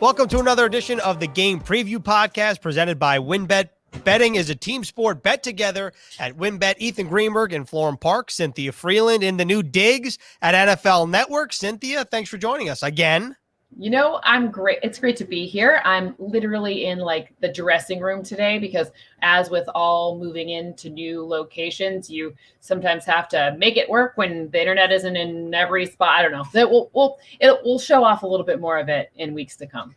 Welcome to another edition of the Game Preview Podcast presented by WynnBET. Betting is a team sport. Bet together at WynnBET. Ethan Greenberg in Florham Park. Cynthia Frelund in the new digs at NFL Network. Cynthia, thanks for joining us again. You know, I'm great. It's great to be here. I'm literally in like the dressing room today because as with all moving into new locations, you sometimes have to make it work when the internet isn't in every spot. I don't know. We'll show off a little bit more of it in weeks to come.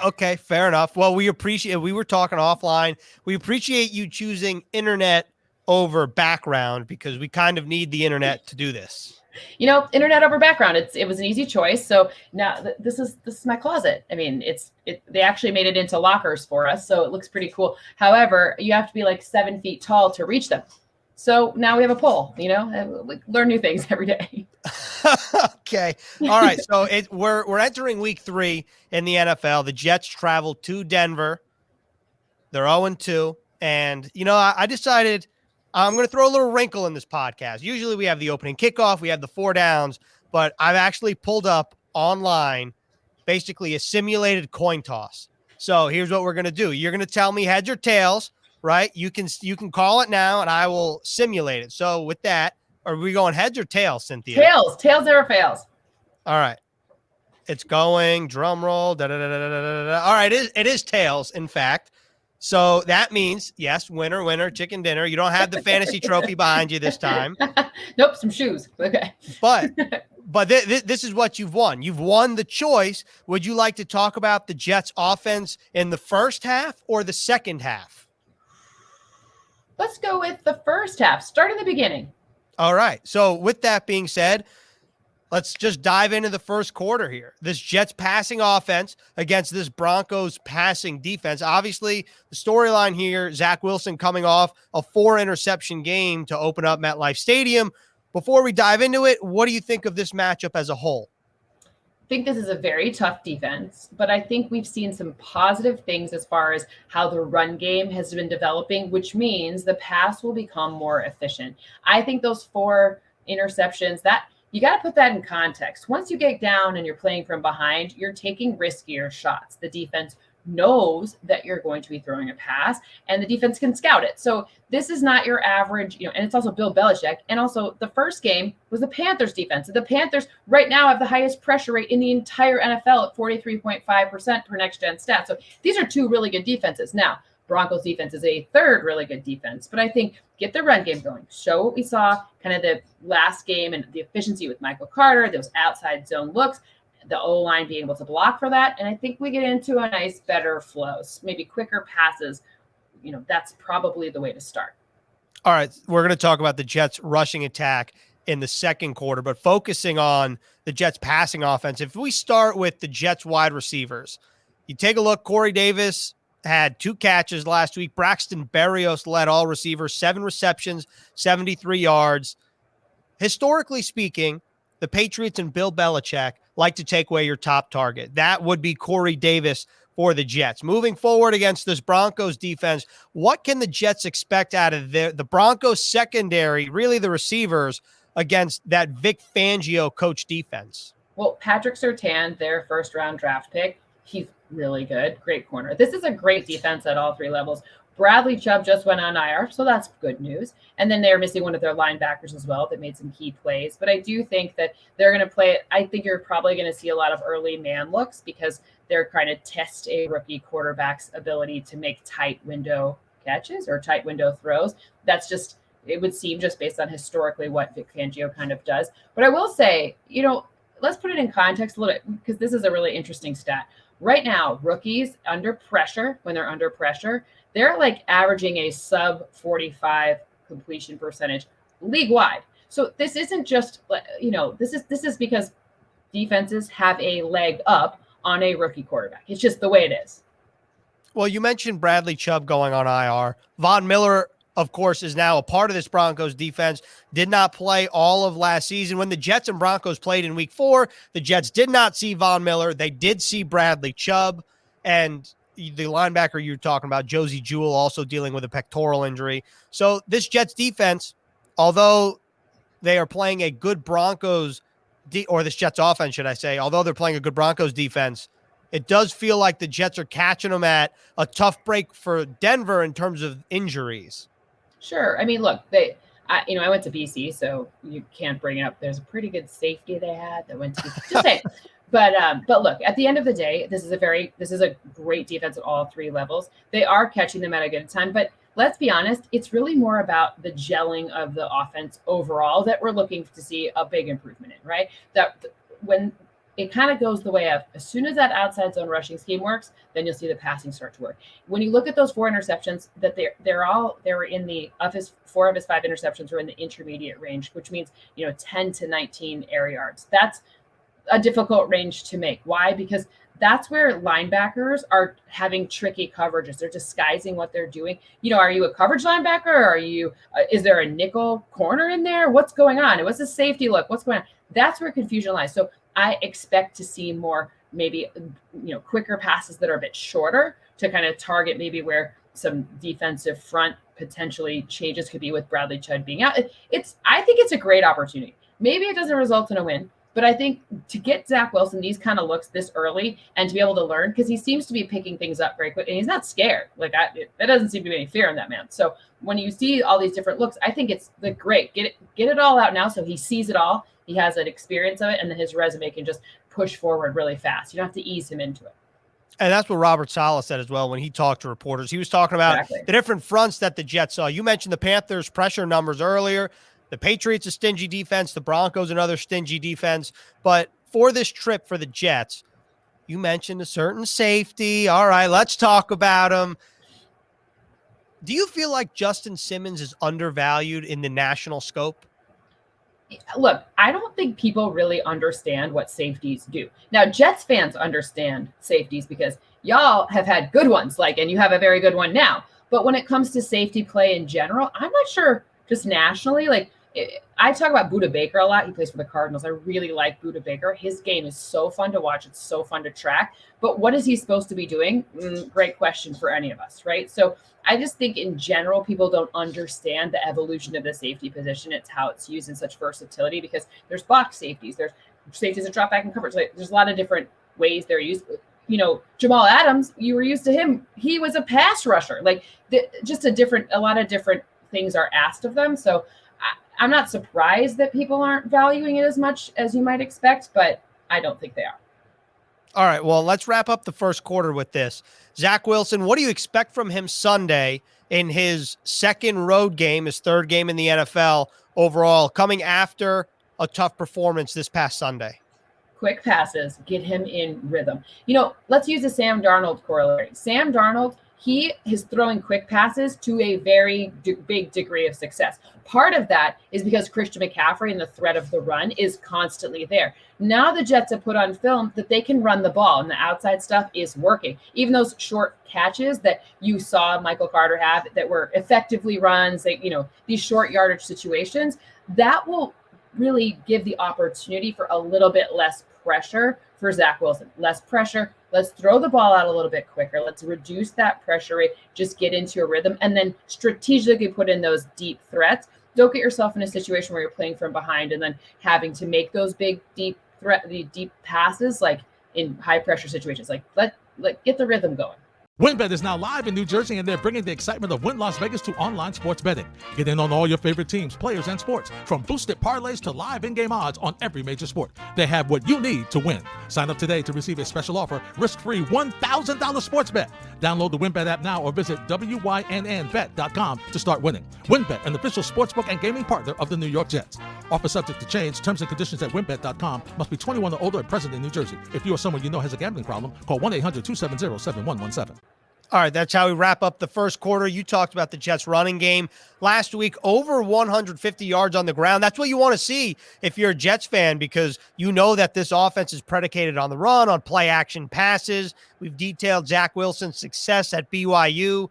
Okay, fair enough. Well, we were talking offline. We appreciate you choosing internet over background because we kind of need the internet to do this. You know, internet over background. It was an easy choice. So now this is my closet. I mean, they actually made it into lockers for us, so it looks pretty cool. However, you have to be like 7 feet tall to reach them. So now we have a pole. You know, we learn new things every day. Okay, all right. So we're entering week 3 in the NFL. The Jets travel to Denver. They're 0-2, and you know, I decided I'm going to throw a little wrinkle in this podcast. Usually we have the opening kickoff, we have the 4 downs, but I've actually pulled up online basically a simulated coin toss. So here's what we're going to do. You're going to tell me heads or tails, right? You can call it now and I will simulate it. So with that, are we going heads or tails, Cynthia? Tails. Tails never fails. All right. It's going, drum roll, da-da-da-da-da-da-da. All right, it is tails, in fact. So that means, yes, winner, chicken dinner. You don't have the fantasy trophy behind you this time. Nope, some shoes. Okay. But this is what you've won. You've won the choice. Would you like to talk about the Jets offense in the first half or the second half? Let's go with the first half. Start in the beginning. All right. So with that being said, let's just dive into the first quarter here. This Jets passing offense against this Broncos passing defense. Obviously, the storyline here, Zach Wilson coming off a 4-interception game to open up MetLife Stadium. Before we dive into it, what do you think of this matchup as a whole? I think this is a very tough defense, but I think we've seen some positive things as far as how the run game has been developing, which means the pass will become more efficient. I think those 4 interceptions, that you got to put that in context. Once you get down and you're playing from behind, you're taking riskier shots. The defense knows that you're going to be throwing a pass, and the defense can scout it. So this is not your average, and it's also Bill Belichick. And also the first game was the Panthers defense. The Panthers right now have the highest pressure rate in the entire NFL at 43.5% per next gen stat. So these are 2 really good defenses. Now, Broncos defense is a 3rd really good defense, but I think get the run game going. Show what we saw kind of the last game and the efficiency with Michael Carter, those outside zone looks, the O-line being able to block for that. And I think we get into a nice, better flows, maybe quicker passes. You know, that's probably the way to start. All right. We're going to talk about the Jets rushing attack in the second quarter, but focusing on the Jets passing offense. If we start with the Jets wide receivers, you take a look, Corey Davis had 2 catches last week. Braxton Berrios led all receivers, 7 receptions, 73 yards. Historically speaking, the Patriots and Bill Belichick like to take away your top target. That would be Corey Davis for the Jets. Moving forward against this Broncos defense, what can the Jets expect out of the Broncos secondary, really the receivers, against that Vic Fangio coach defense? Well, Patrick Surtain, their first-round draft pick, he's really good. Great corner. This is a great defense at all 3 levels. Bradley Chubb just went on IR, so that's good news. And then they're missing one of their linebackers as well that made some key plays. But I do think that they're going to play it. I think you're probably going to see a lot of early man looks because they're trying to test a rookie quarterback's ability to make tight window catches or tight window throws. That's just, it would seem just based on historically what Vic Fangio kind of does. But I will say, you know, let's put it in context a little bit because this is a really interesting stat. Right now, rookies under pressure, when they're under pressure, they're like averaging a sub 45 completion percentage league wide. So this isn't just, you know, this is because defenses have a leg up on a rookie quarterback. It's just the way it is. Well, you mentioned Bradley Chubb going on IR. Von Miller, of course, is now a part of this Broncos defense, did not play all of last season. When the Jets and Broncos played in week 4, the Jets did not see Von Miller. They did see Bradley Chubb. And the linebacker you're talking about, Josie Jewell, also dealing with a pectoral injury. So this Jets defense, although they are playing a good Broncos, or this Jets offense, should I say, although they're playing a good Broncos defense, it does feel like the Jets are catching them at a tough break for Denver in terms of injuries. Sure. I mean, look, I went to BC, so you can't bring up. There's a pretty good safety they had that went to BC. Just saying. But look, at the end of the day, this is a great defense at all three levels. They are catching them at a good time, but let's be honest, it's really more about the gelling of the offense overall that we're looking to see a big improvement in, right? That when it kind of goes the way of as soon as that outside zone rushing scheme works, then you'll see the passing start to work. When you look at those 4 interceptions, that they were in the four of his 5 interceptions were in the intermediate range, which means 10 to 19 air yards. That's a difficult range to make. Why? Because that's where linebackers are having tricky coverages. They're disguising what they're doing. Are you a coverage linebacker? Or are you? Is there a nickel corner in there? What's going on? What's the safety look? What's going on? That's where confusion lies. So I expect to see more, maybe quicker passes that are a bit shorter to kind of target maybe where some defensive front potentially changes could be with Bradley Chubb being out. I think it's a great opportunity. Maybe it doesn't result in a win, but I think to get Zach Wilson these kind of looks this early and to be able to learn, because he seems to be picking things up very quick and he's not scared. There doesn't seem to be any fear in that man. So when you see all these different looks, I think it's great. Get it all out now so he sees it all. He has an experience of it, and then his resume can just push forward really fast. You don't have to ease him into it. And that's what Robert Saleh said as well when he talked to reporters. He was talking about the different fronts that the Jets saw. You mentioned the Panthers' pressure numbers earlier. The Patriots, a stingy defense. The Broncos, another stingy defense. But for this trip for the Jets, you mentioned a certain safety. All right, let's talk about him. Do you feel like Justin Simmons is undervalued in the national scope? Look, I don't think people really understand what safeties do. Now, Jets fans understand safeties because y'all have had good ones, and you have a very good one now. But when it comes to safety play in general, I'm not sure just nationally. I talk about Budda Baker a lot. He plays for the Cardinals. I really like Budda Baker. His game is so fun to watch. It's so fun to track. But what is he supposed to be doing? Great question for any of us, right? So I just think in general, people don't understand the evolution of the safety position. It's how it's used in such versatility because there's box safeties. There's safeties that drop back in coverage. There's a lot of different ways they're used. Jamal Adams, you were used to him. He was a pass rusher. A lot of different things are asked of them. So I'm not surprised that people aren't valuing it as much as you might expect, but I don't think they are. All right, well, let's wrap up the first quarter with this. Zach Wilson, what do you expect from him Sunday in his second road game, his third game in the NFL overall, coming after a tough performance this past Sunday? Quick passes, get him in rhythm. Let's use the Sam Darnold corollary. Sam Darnold, he is throwing quick passes to a very big degree of success. Part of that is because Christian McCaffrey and the threat of the run is constantly there. Now the Jets have put on film that they can run the ball and the outside stuff is working. Even those short catches that you saw Michael Carter have that were effectively runs, these short yardage situations, that will really give the opportunity for a little bit less pressure for Zach Wilson. Less pressure. Let's throw the ball out a little bit quicker. Let's reduce that pressure rate, just get into a rhythm, and then strategically put in those deep threats. Don't get yourself in a situation where you're playing from behind and then having to make those big, deep passes, in high pressure situations. Let get the rhythm going. WynnBET is now live in New Jersey, and they're bringing the excitement of Wynn Las Vegas to online sports betting. Get in on all your favorite teams, players, and sports, from boosted parlays to live in-game odds on every major sport. They have what you need to win. Sign up today to receive a special offer, risk-free $1,000 sports bet. Download the WynnBET app now or visit wynnbet.com to start winning. WynnBET, an official sportsbook and gaming partner of the New York Jets. Offer subject to change. Terms and conditions at wynnbet.com. Must be 21 or older and present in New Jersey. If you or someone you know has a gambling problem, call 1-800-270-7117. All right, that's how we wrap up the first quarter. You talked about the Jets running game last week, over 150 yards on the ground. That's what you want to see if you're a Jets fan, because you know that this offense is predicated on the run, on play action passes. We've detailed Zach Wilson's success at BYU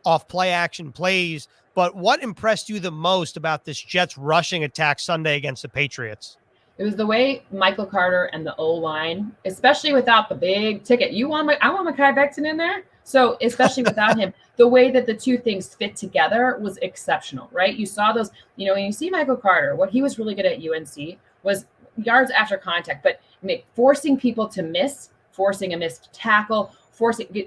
off play action plays. But what impressed you the most about this Jets rushing attack Sunday against the Patriots? It was the way Michael Carter and the O-line, especially without the big ticket. I want Mekhi Becton in there. So especially without him, the way that the two things fit together was exceptional, right? You saw those, when you see Michael Carter, what he was really good at UNC was yards after contact, but forcing people to miss forcing a missed tackle,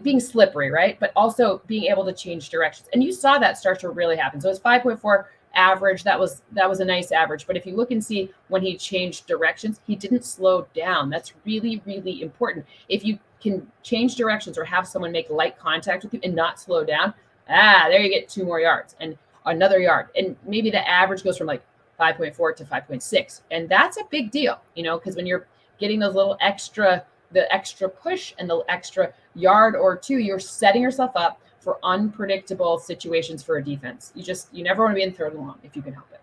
being slippery, right? But also being able to change directions. And you saw that start to really happen. So it's 5.4 average. That was a nice average. But if you look and see when he changed directions, he didn't slow down. That's really, really important. If you can change directions or have someone make light contact with you and not slow down, there you get 2 more yards and another yard. And maybe the average goes from like 5.4 to 5.6. And that's a big deal, because when you're getting those little the extra push and the extra yard or 2, you're setting yourself up for unpredictable situations for a defense. You never want to be in third and long if you can help it.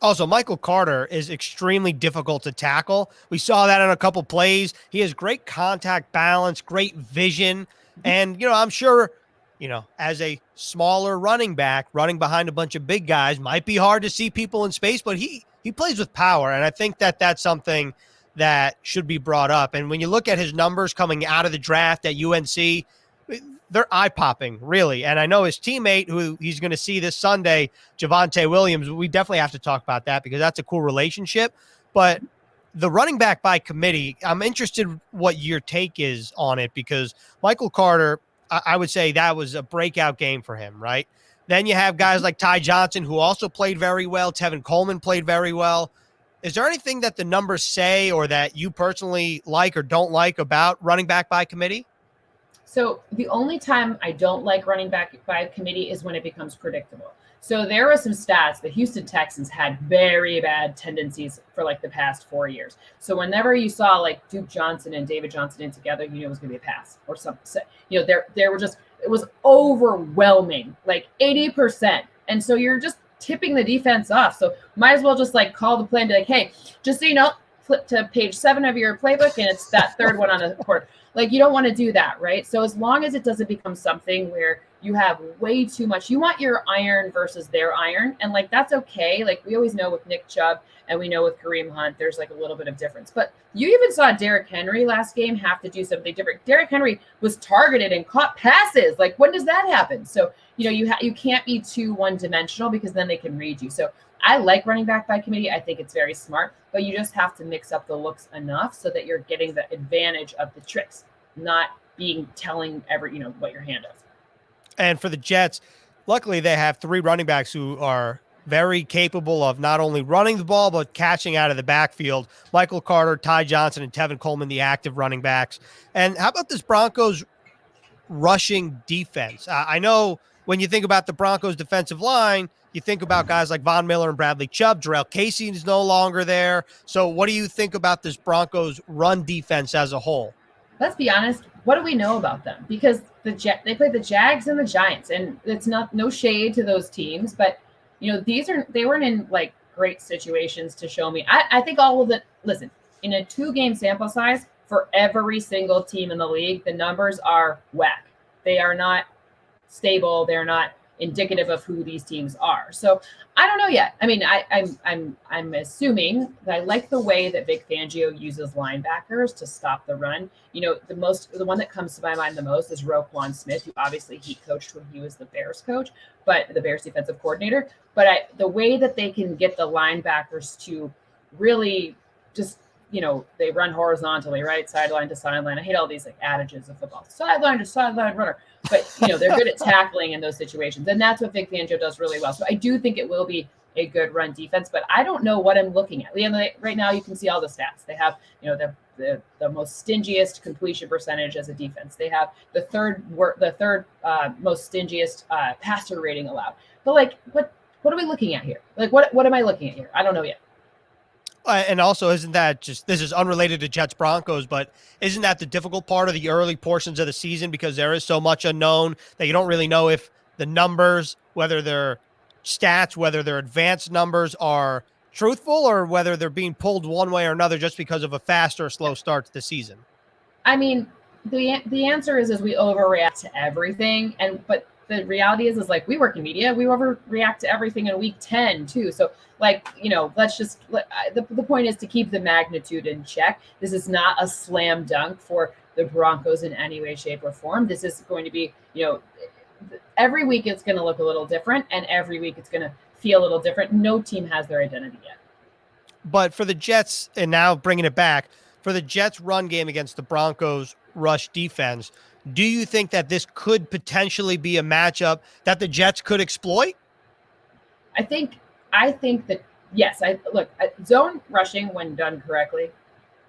Also, Michael Carter is extremely difficult to tackle. We saw that in a couple plays. He has great contact balance, great vision. And, I'm sure, as a smaller running back, running behind a bunch of big guys might be hard to see people in space, but he plays with power. And I think that that's something that should be brought up. And when you look at his numbers coming out of the draft at UNC, they're eye-popping, really. And I know his teammate, who he's going to see this Sunday, Javonte Williams, we definitely have to talk about that because that's a cool relationship. But the running back by committee, I'm interested what your take is on it because Michael Carter, I would say that was a breakout game for him, right? Then you have guys like Ty Johnson, who also played very well. Tevin Coleman played very well. Is there anything that the numbers say or that you personally like or don't like about running back by committee? So the only time I don't like running back by committee is when it becomes predictable. So there were some stats. The Houston Texans had very bad tendencies for like the past 4 years. So whenever you saw like Duke Johnson and David Johnson in together, you knew it was going to be a pass or something. There were just, it was overwhelming, like 80%. And so you're just tipping the defense off. So might as well just like call the play and be like, hey, just so you know, flip to page 7 of your playbook and it's that third one on the court. Like you don't want to do that, right? So as long as it doesn't become something where you have way too much, you want your iron versus their iron. And like, that's okay. Like we always know with Nick Chubb and we know with Kareem Hunt, there's like a little bit of difference, but you even saw Derrick Henry last game have to do something different. Derrick Henry was targeted and caught passes. Like when does that happen? So, you can't be too one-dimensional because then they can read you. So I like running back by committee. I think it's very smart, but you just have to mix up the looks enough so that you're getting the advantage of the tricks, not telling what your hand does. And for the Jets, luckily they have 3 running backs who are very capable of not only running the ball, but catching out of the backfield. Michael Carter, Ty Johnson, and Tevin Coleman, the active running backs. And how about this Broncos rushing defense? I know when you think about the Broncos defensive line, you think about guys like Von Miller and Bradley Chubb. Jarrell Casey is no longer there. So what do you think about this Broncos run defense as a whole? Let's be honest. What do we know about them? Because they played the Jags and the Giants, and it's no shade to those teams, but they weren't in like great situations to show me. I think all of it. Listen, in a 2-game sample size for every single team in the league, the numbers are whack. They are not stable. They're not indicative of who these teams are. So I don't know yet. I mean, I'm assuming that I like the way that Vic Fangio uses linebackers to stop the run. The one that comes to my mind the most is Roquan Smith, who obviously he coached when he was the Bears coach, but the Bears defensive coordinator. But the way that they can get the linebackers to really just, they run horizontally, right? Sideline to sideline. I hate all these like adages of football. Sideline to sideline runner. But, they're good at tackling in those situations. And that's what Vic Fangio does really well. So I do think it will be a good run defense, but I don't know what I'm looking at. Right now you can see all the stats. They have, the most stingiest completion percentage as a defense. They have the third most stingiest passer rating allowed. But like, what are we looking at here? Like, what am I looking at here? I don't know yet. And also, isn't that this is unrelated to Jets Broncos, but isn't that the difficult part of the early portions of the season because there is so much unknown that you don't really know if the numbers, whether they're stats, whether they're advanced numbers are truthful or whether they're being pulled one way or another just because of a fast or slow start to the season? I mean, the answer is we overreact to everything. But the reality is like we work in media, we overreact to everything in week 10 too. So like, the point is to keep the magnitude in check. This is not a slam dunk for the Broncos in any way, shape, or form. This is going to be, every week it's going to look a little different and every week it's going to feel a little different. No team has their identity yet. But for the Jets, and now bringing it back, for the Jets run game against the Broncos rush defense. Do you think that this could potentially be a matchup that the Jets could exploit? I think that yes. Zone rushing when done correctly,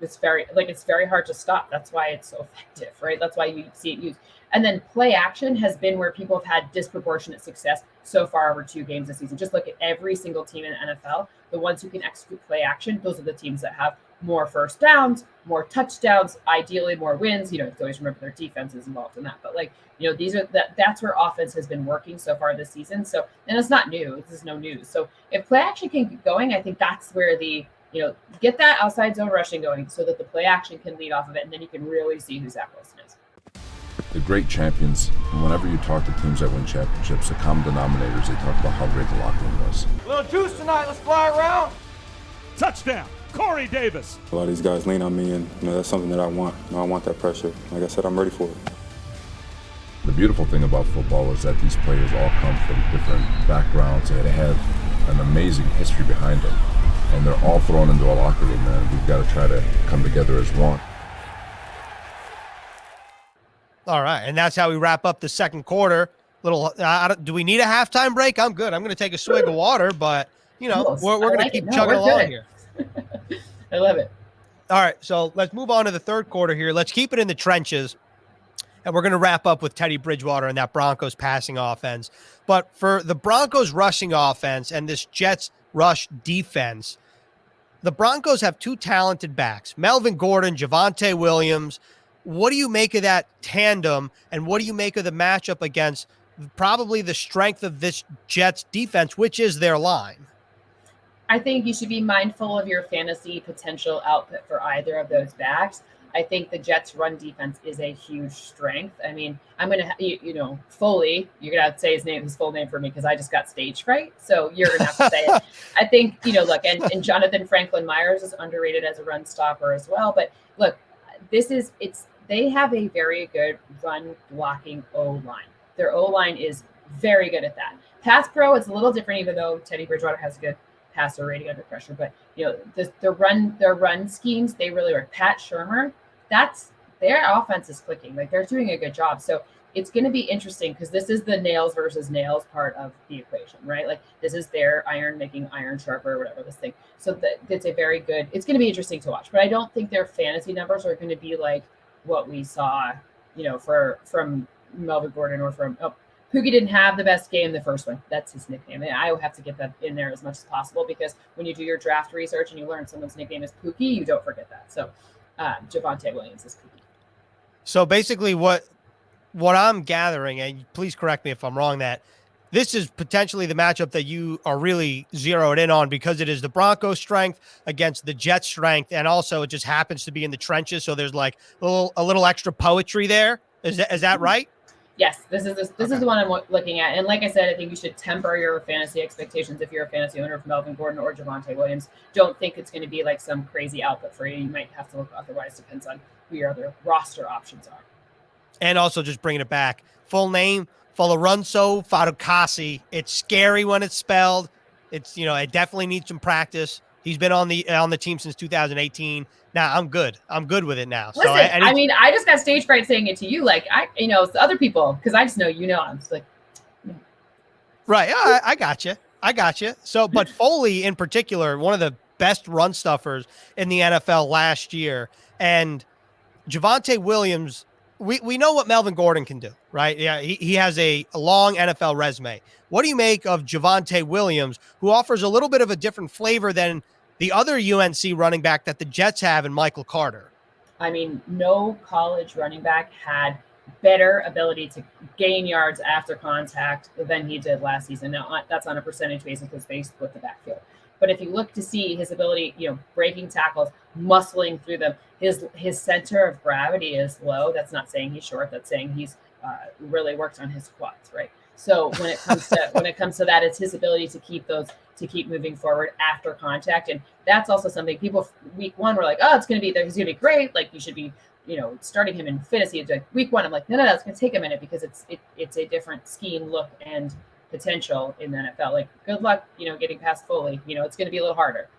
it's very hard to stop. That's why it's so effective, right? That's why you see it used. And then play action has been where people have had disproportionate success so far over 2 games this season. Just look at every single team in the NFL. The ones who can execute play action, those are the teams that have more first downs, more touchdowns, ideally more wins. You have to always remember their defense is involved in that. But that's where offense has been working so far this season. So, and it's not new. This is no news. So if play action can get going, I think that's where get that outside zone rushing going so that the play action can lead off of it. And then you can really see who Zach Wilson is. The great champions, whenever you talk to teams that win championships, the common denominators, they talk about how great the locker room was. Little juice tonight, let's fly around. Touchdown, Corey Davis. A lot of these guys lean on me, and that's something that I want. I want that pressure. Like I said, I'm ready for it. The beautiful thing about football is that these players all come from different backgrounds, and they have an amazing history behind them. And they're all thrown into a locker room, man. We've got to try to come together as one. All right, and that's how we wrap up the second quarter. Do we need a halftime break? I'm good. I'm going to take a swig of water, but we're going to keep chugging along here. I love it. All right, so let's move on to the third quarter here. Let's keep it in the trenches, and we're going to wrap up with Teddy Bridgewater and that Broncos passing offense. But for the Broncos rushing offense and this Jets rush defense, the Broncos have 2 talented backs, Melvin Gordon, Javonte Williams. What do you make of that tandem, and what do you make of the matchup against probably the strength of this Jets defense, which is their line? I think you should be mindful of your fantasy potential output for either of those backs. I think the Jets' run defense is a huge strength. I mean, I'm going to, Foley, you're going to have to say his full name for me because I just got stage fright. So you're going to have to say it. I think, look, and Jonathan Franklin Myers is underrated as a run stopper as well. But look, they have a very good run blocking O-line. Their O-line is very good at that. Pass pro, it's a little different, even though Teddy Bridgewater has a good passer rating under pressure. But their run schemes, they really work. Pat Shurmur, their offense is clicking. Like, they're doing a good job. So it's going to be interesting because this is the nails versus nails part of the equation, right? Like, this is their iron making iron sharper or whatever this thing. So it's it's going to be interesting to watch. But I don't think their fantasy numbers are going to be like what we saw, from Melvin Gordon or from Pookie didn't have the best game the first one. That's his nickname. And I have to get that in there as much as possible because when you do your draft research and you learn someone's nickname is Pookie, you don't forget that. So Javonte Williams is Pookie. So basically what I'm gathering, and please correct me if I'm wrong, that this is potentially the matchup that you are really zeroed in on because it is the Broncos' strength against the Jets' strength, and also it just happens to be in the trenches, so there's like a little extra poetry there. Is that right? Yes, this is the one I'm looking at. And like I said, I think you should temper your fantasy expectations if you're a fantasy owner of Melvin Gordon or Javonte Williams. Don't think it's going to be like some crazy output for you. You might have to look otherwise. Depends on who your other roster options are. And also just bringing it back. Full name, Folorunso Fatukasi. It's scary when it's spelled. It's, it definitely needs some practice. He's been on the team since 2018. Now I'm good. I'm good with it now. Listen, so I just got stage fright saying it to you. Like it's other people because I just know I'm just like, right. I got you. So, but Foley in particular, one of the best run stuffers in the NFL last year, and Javonte Williams. We know what Melvin Gordon can do, right? Yeah, he has a long NFL resume. What do you make of Javonte Williams, who offers a little bit of a different flavor than the other UNC running back that the Jets have in Michael Carter? I mean, no college running back had better ability to gain yards after contact than he did last season. Now, that's on a percentage basis because they split the backfield. But if you look to see his ability, breaking tackles, muscling through them, his center of gravity is low. That's not saying he's short. That's saying he's really worked on his quads, right? So when it comes to that, it's his ability to keep moving forward after contact, and that's also something people week one were like, oh, he's gonna be great. Like you should be, starting him in fantasy. Like week one, I'm like, no, it's gonna take a minute because it's a different scheme, look, and potential in the NFL. Like good luck, getting past Foley. It's going to be a little harder.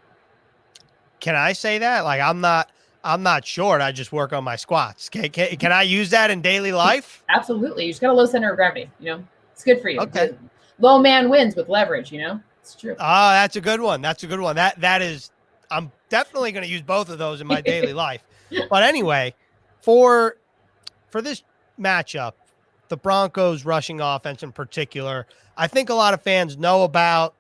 Can I say that? Like I'm not I'm not short. I just work on my squats. Can I use that in daily life? Absolutely. You just got a low center of gravity. It's good for you. Okay. Low man wins with leverage. It's true. Oh, that's a good one. That is, I'm definitely going to use both of those in my daily life. But anyway, for this matchup, the Broncos rushing offense in particular, I think a lot of fans know about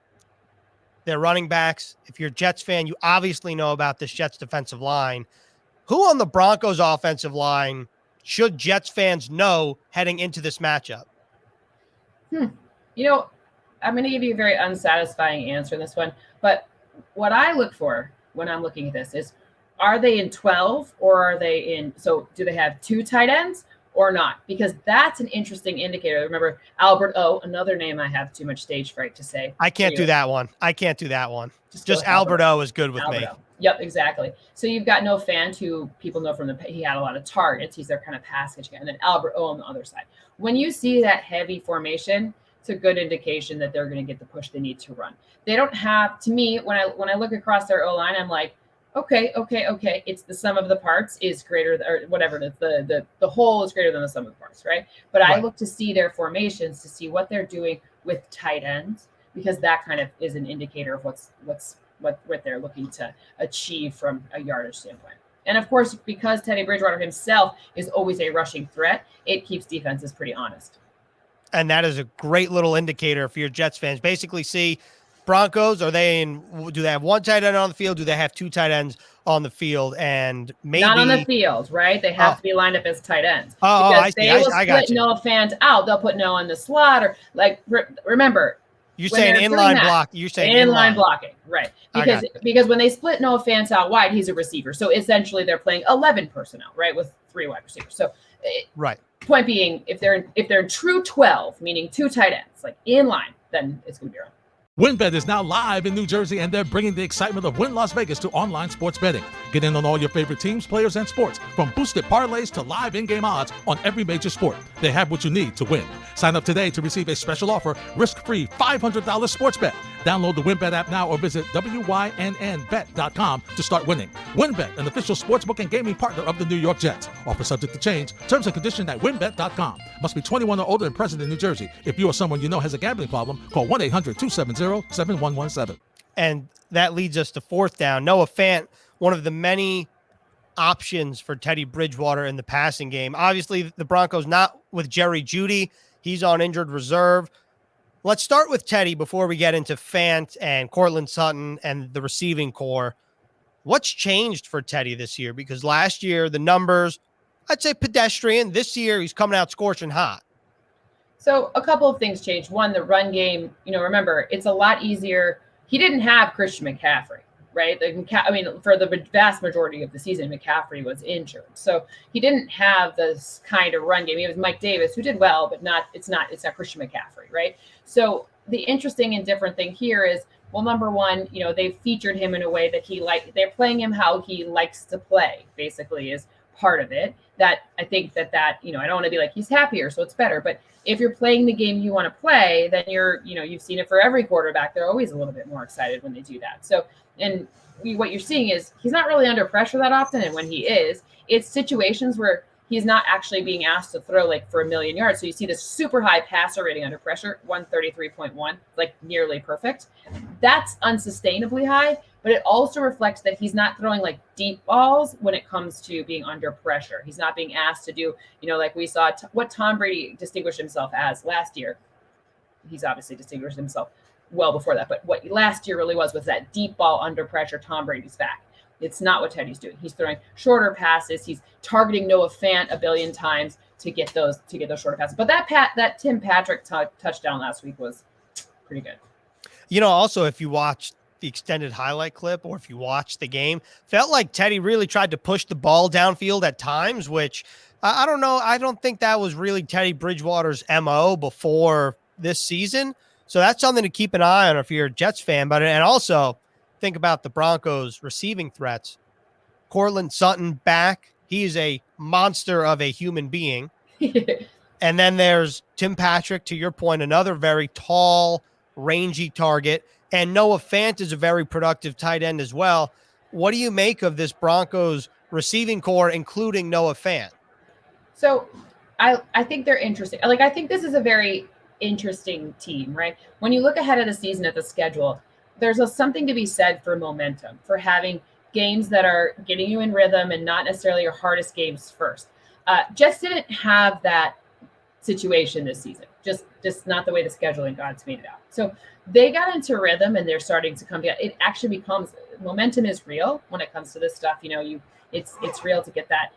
their running backs. If you're a Jets fan, you obviously know about this Jets defensive line. Who on the Broncos offensive line should Jets fans know heading into this matchup? I'm going to give you a very unsatisfying answer in this one. But what I look for when I'm looking at this is, are they in 12 or are they in? So do they have 2 tight ends or not? Because that's an interesting indicator. Remember, Albert O, another name I have too much stage fright to say. I can't do that one. Just Albert O is good with me. Yep, exactly. So you've got Noah Fant, who people know he had a lot of targets. He's their kind of pass catch guy. And then Albert O on the other side. When you see that heavy formation, it's a good indication that they're going to get the push they need to run. They don't have, to me, when I look across their O-line, I'm like, okay. It's the sum of the parts is greater, or whatever it is. The whole is greater than the sum of the parts, right? But right. I look to see their formations to see what they're doing with tight ends, because that kind of is an indicator of what they're looking to achieve from a yardage standpoint. And of course, because Teddy Bridgewater himself is always a rushing threat, it keeps defenses pretty honest. And that is a great little indicator for your Jets fans. Basically, see Broncos, do they have 1 tight end on the field? Do they have 2 tight ends on the field? And maybe not on the field, right? They have to be lined up as tight ends. I see. I got you. Noah Fant out. They'll put Noah in the slot, or remember. You're saying inline block. You're saying inline blocking, right? Because when they split Noah Fant out wide, he's a receiver. So essentially, they're playing 11 personnel, right, with 3 wide receivers. So, right. Point being, if they're in true 12, meaning 2 tight ends, like inline, then it's going to be around. WynnBET is now live in New Jersey, and they're bringing the excitement of Wynn Las Vegas to online sports betting. Get in on all your favorite teams, players, and sports, from boosted parlays to live in-game odds on every major sport. They have what you need to win. Sign up today to receive a special offer, risk-free $500 sports bet. Download the WynnBET app now or visit wynnbet.com to start winning. WynnBET, an official sportsbook and gaming partner of the New York Jets. Offer subject to change. Terms and conditions at wynnbet.com. Must be 21 or older and present in New Jersey. If you or someone you know has a gambling problem, call 1-800-270-7117. And that leads us to 4th down. Noah Fant, one of the many options for Teddy Bridgewater in the passing game. Obviously, the Broncos not with Jerry Jeudy. He's on injured reserve. Let's start with Teddy before we get into Fant and Courtland Sutton and the receiving core. What's changed for Teddy this year? Because last year, the numbers, I'd say pedestrian. This year, he's coming out scorching hot. So a couple of things changed. One, the run game, remember, it's a lot easier. He didn't have Christian McCaffrey, right? For the vast majority of the season, McCaffrey was injured. So he didn't have this kind of run game. He was Mike Davis, who did well, but it's not Christian McCaffrey, right? So the interesting and different thing here is, well, number one, they've featured him in a way that they're playing him how he likes to play, basically, is part of it. That I think that I don't want to be like, he's happier, so it's better. But if you're playing the game you want to play, then you've seen it for every quarterback. They're always a little bit more excited when they do that. So, and what you're seeing is he's not really under pressure that often. And when he is, it's situations where he's not actually being asked to throw like for 1,000,000 yards. So you see this super high passer rating under pressure, 133.1, like nearly perfect. That's unsustainably high, but it also reflects that he's not throwing like deep balls when it comes to being under pressure. He's not being asked to do, like we saw what Tom Brady distinguished himself as last year. He's obviously distinguished himself well before that, but what last year really was that deep ball under pressure, Tom Brady's back. It's not what Teddy's doing. He's throwing shorter passes. He's targeting Noah Fant 1 billion times to get those shorter passes. But that Tim Patrick touchdown last week was pretty good. Also, if you watch the extended highlight clip or if you watch the game, felt like Teddy really tried to push the ball downfield at times, which I don't know. I don't think that was really Teddy Bridgewater's MO before this season. So that's something to keep an eye on if you're a Jets fan. And also think about the Broncos receiving threats. Courtland Sutton back. He is a monster of a human being. And then there's Tim Patrick, to your point, another very tall, rangy target. And Noah Fant is a very productive tight end as well. What do you make of this Broncos receiving core, including Noah Fant? So I think they're interesting. Like, I think this is a very interesting team, right? When you look ahead of the season at the schedule, there's something to be said for momentum, for having games that are getting you in rhythm and not necessarily your hardest games first. Jets didn't have that situation this season, just not the way the scheduling gods made it out. So they got into rhythm and they're starting to come together. It actually becomes, momentum is real when it comes to this stuff. It's real to get that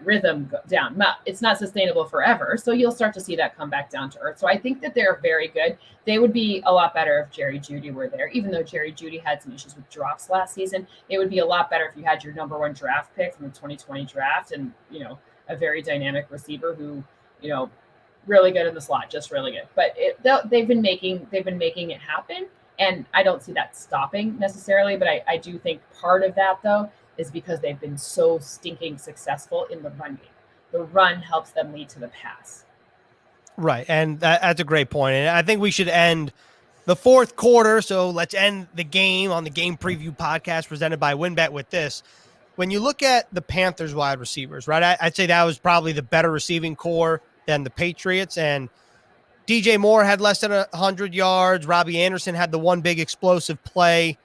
rhythm down. It's not sustainable forever, so you'll start to see that come back down to earth. So I think that they're very good. They would be a lot better if Jerry Jeudy were there, even though Jerry Jeudy had some issues with drops last season. It would be a lot better if you had your number one draft pick from the 2020 draft and, a very dynamic receiver who, really good in the slot, just really good. But they've been making it happen, and I don't see that stopping necessarily. But I do think part of that, though, is because they've been so stinking successful in the run game. The run helps them lead to the pass. Right, and that's a great point. And I think we should end the fourth quarter, so let's end the game on the Game Preview podcast presented by WynnBET with this. When you look at the Panthers wide receivers, right, I'd say that was probably the better receiving core than the Patriots. And DJ Moore had less than 100 yards. Robbie Anderson had the one big explosive play.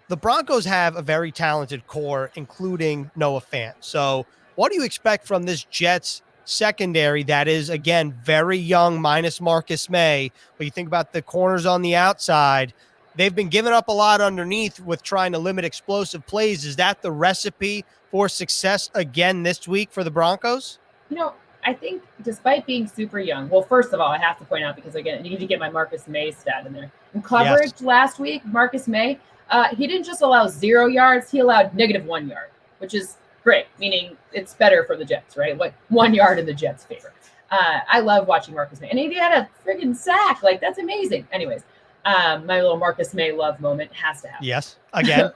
The Broncos have a very talented core, including Noah Fant. So what do you expect from this Jets secondary that is, again, very young, minus Marcus May? But you think about the corners on the outside, they've been giving up a lot underneath with trying to limit explosive plays. Is that the recipe for success again this week for the Broncos? I think despite being super young, well, first of all, I have to point out, because again, I need to get my Marcus May stat in there. In coverage last week, Marcus May, he didn't just allow 0 yards, he allowed -1 yard, which is great, meaning it's better for the Jets, right? Like 1 yard in the Jets' favor. I love watching Marcus May. And he had a friggin' sack. Like, that's amazing. Anyways, my little Marcus May love moment has to happen. Yes. Again,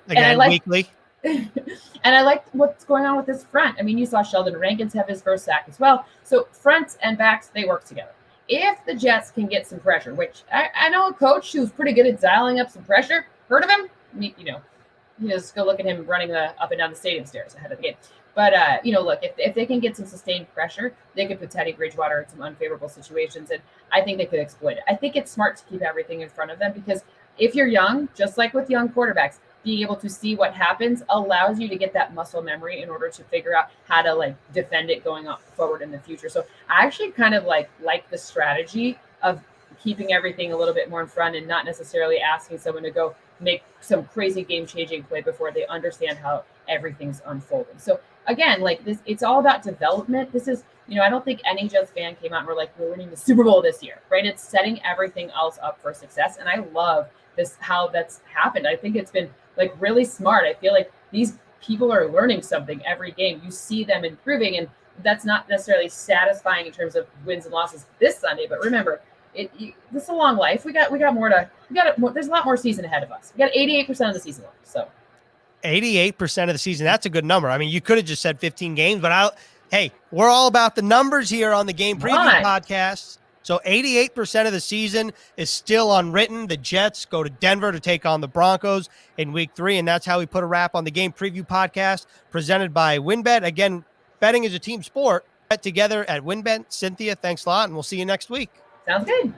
weekly. And I like what's going on with this front. I mean, you saw Sheldon Rankins have his first sack as well. So fronts and backs, they work together. If the Jets can get some pressure, which I know a coach who's pretty good at dialing up some pressure. Heard of him? Just go look at him running up and down the stadium stairs ahead of the game. But, look, if they can get some sustained pressure, they could put Teddy Bridgewater in some unfavorable situations, and I think they could exploit it. I think it's smart to keep everything in front of them, because if you're young, just like with young quarterbacks, being able to see what happens allows you to get that muscle memory in order to figure out how to defend it going forward in the future. So I actually kind of like the strategy of keeping everything a little bit more in front and not necessarily asking someone to go make some crazy game-changing play before they understand how everything's unfolding. So again, this, it's all about development. This is, I don't think any Jets fan came out and were we're winning the Super Bowl this year, right? It's setting everything else up for success. And I love this, how that's happened. I think it's been really smart. I feel like these people are learning something every game. You see them improving, and that's not necessarily satisfying in terms of wins and losses this Sunday. But remember, this is a long life. There's a lot more season ahead of us. We got 88% of the season left. So 88% of the season. That's a good number. I mean, you could have just said 15 games, but hey, we're all about the numbers here on the Game Preview podcast. So 88% of the season is still unwritten. The Jets go to Denver to take on the Broncos in week 3. And that's how we put a wrap on the Game Preview podcast presented by WynnBET. Again, betting is a team sport. Bet together at WynnBET. Cynthia, thanks a lot. And we'll see you next week. Sounds good.